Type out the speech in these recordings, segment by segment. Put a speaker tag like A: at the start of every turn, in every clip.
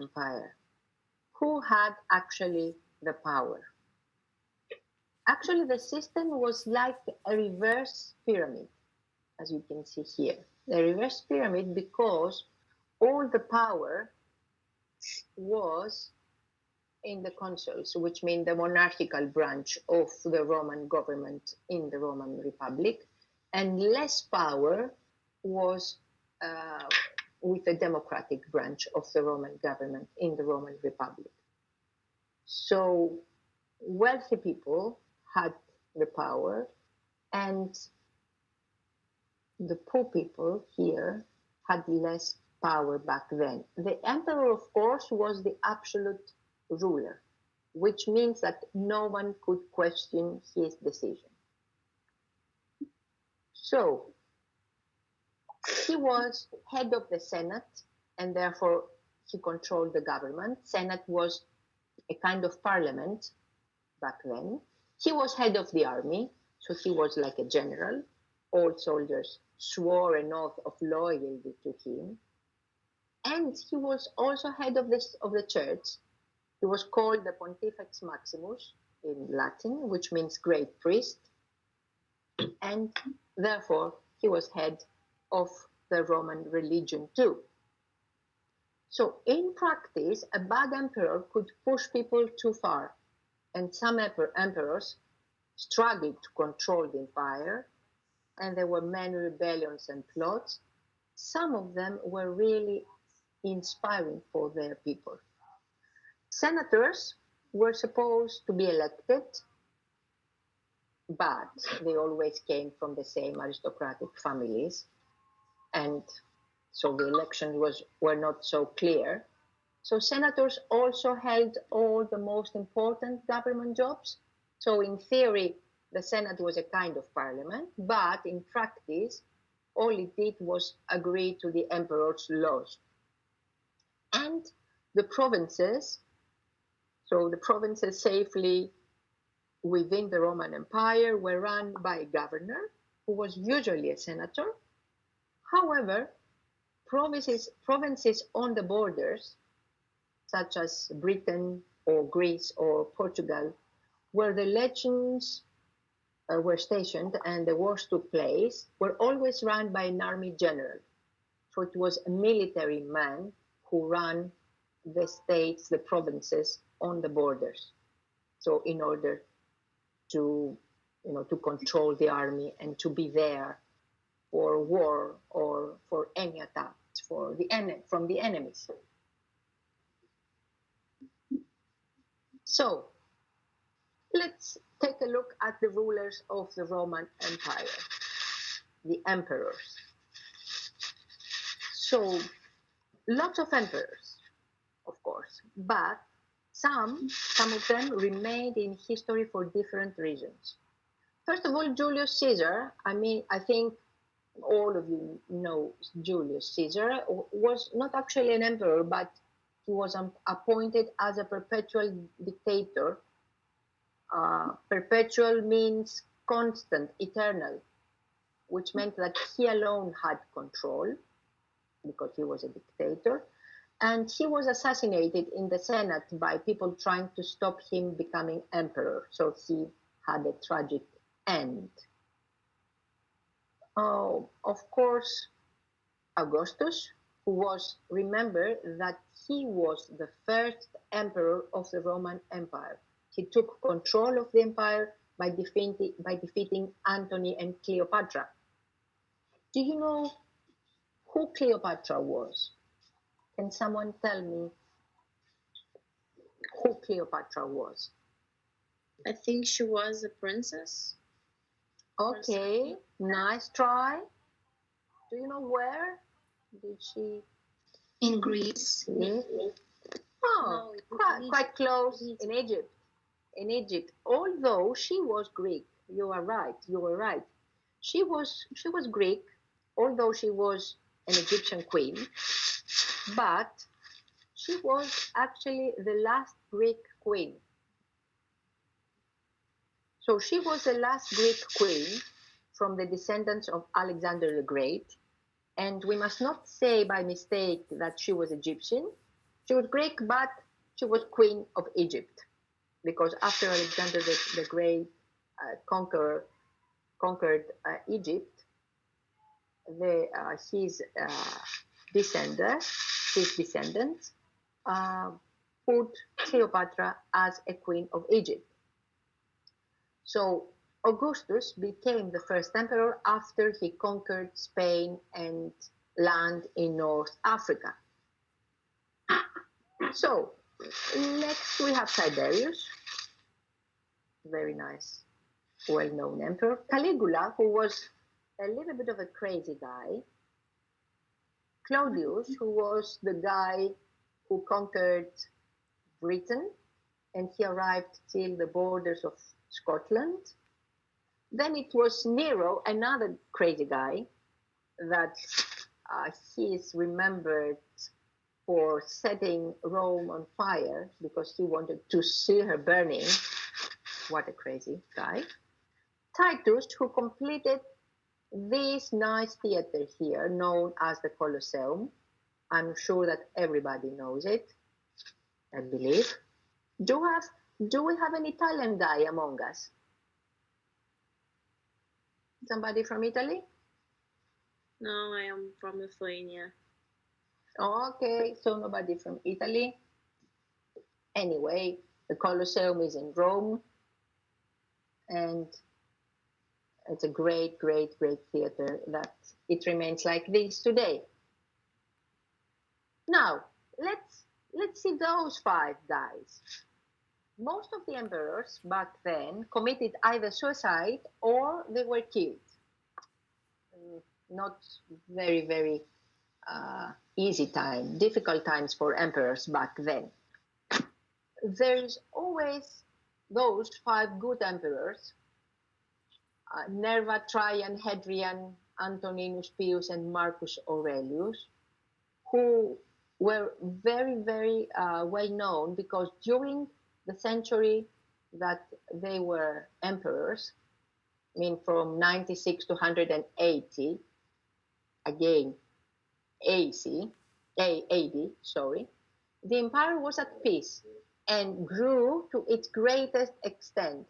A: Empire. Who had actually the power? Actually, the system was like a reverse pyramid, as you can see here. The reverse pyramid because all the power was in the consuls, which mean the monarchical branch of the Roman government in the Roman Republic, and less power was with the democratic branch of the Roman government in the Roman Republic. So wealthy people had the power, and the poor people here had less power back then. The emperor, of course, was the absolute ruler, which means that no one could question his decision. So he was head of the Senate, and therefore he controlled the government. Senate was a kind of parliament back then. He was head of the army, so he was like a general. All soldiers swore an oath of loyalty to him. And he was also head of the church. He was called the Pontifex Maximus in Latin, which means great priest. And therefore, he was head of the Roman religion too. So in practice, a bad emperor could push people too far. And some emperors struggled to control the empire, and there were many rebellions and plots. Some of them were really inspiring for their people. Senators were supposed to be elected, but they always came from the same aristocratic families, and so the elections were not so clear. So senators also held all the most important government jobs. So in theory, the Senate was a kind of parliament, but in practice, all it did was agree to the emperor's laws. And the provinces, so the provinces safely within the Roman Empire were run by a governor who was usually a senator. However, provinces on the borders, such as Britain or Greece or Portugal, where the legions were stationed and the wars took place, were always run by an army general. So it was a military man who ran the states, the provinces on the borders. So in order to, to control the army and to be there for war or for any attacks from the enemies. So let's take a look at the rulers of the Roman Empire, the emperors. So lots of emperors, of course, but some of them remained in history for different reasons. First of all, Julius Caesar, I think all of you know Julius Caesar, was not actually an emperor, but he was appointed as a perpetual dictator. Perpetual means constant, eternal, which meant that he alone had control because he was a dictator. And he was assassinated in the Senate by people trying to stop him becoming emperor. So he had a tragic end. Of course, Augustus, who was, remember that he was the first emperor of the Roman Empire. He took control of the empire by defeating Antony and Cleopatra. Do you know who Cleopatra was? Can someone tell me who Cleopatra was?
B: I think she was a princess.
A: Okay, nice try. Do you know where did she?
B: In Greece.
A: Oh, no, quite close. In Egypt. In Egypt, although she was Greek. You were right. She was Greek, although she was an Egyptian queen, but she was actually the last Greek queen. So she was the last Greek queen from the descendants of Alexander the Great. And we must not say by mistake that she was Egyptian. She was Greek, but she was queen of Egypt because after Alexander the Great conquered Egypt, his descendants uh, put Cleopatra as a queen of Egypt. So Augustus became the first emperor after he conquered Spain and land in North Africa. So next we have Tiberius, very nice, well-known emperor. Caligula, who was a little bit of a crazy guy. Claudius, who was the guy who conquered Britain and he arrived till the borders of Scotland. Then it was Nero, another crazy guy that he is remembered for setting Rome on fire because he wanted to see her burning. What a crazy guy. Titus, who completed this nice theater here known as the Colosseum. I'm sure that everybody knows it, I believe. Do we have an Italian guy among us? Somebody from Italy?
B: No, I am from Lithuania.
A: Okay, so nobody from Italy. Anyway, the Colosseum is in Rome, and it's a great, great, great theater that it remains like this today. Now, let's see those five guys. Most of the emperors back then committed either suicide or they were killed. Not very, very easy time, difficult times for emperors back then. There's always those five good emperors, Nerva, Trajan, Hadrian, Antoninus Pius, and Marcus Aurelius, who were very, very well known because during the century that they were emperors, I mean from 96 to 180, again AD, sorry, the empire was at peace and grew to its greatest extent.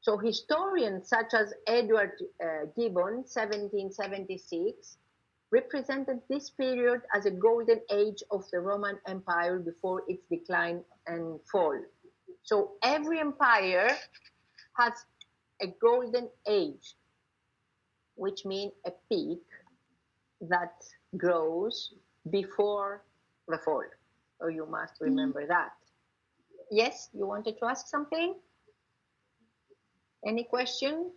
A: So historians such as Edward Gibbon, 1776, represented this period as a golden age of the Roman Empire before its decline and fall. So every empire has a golden age, which means a peak that grows before the fall. So you must remember that. Yes, you wanted to ask something? Any question?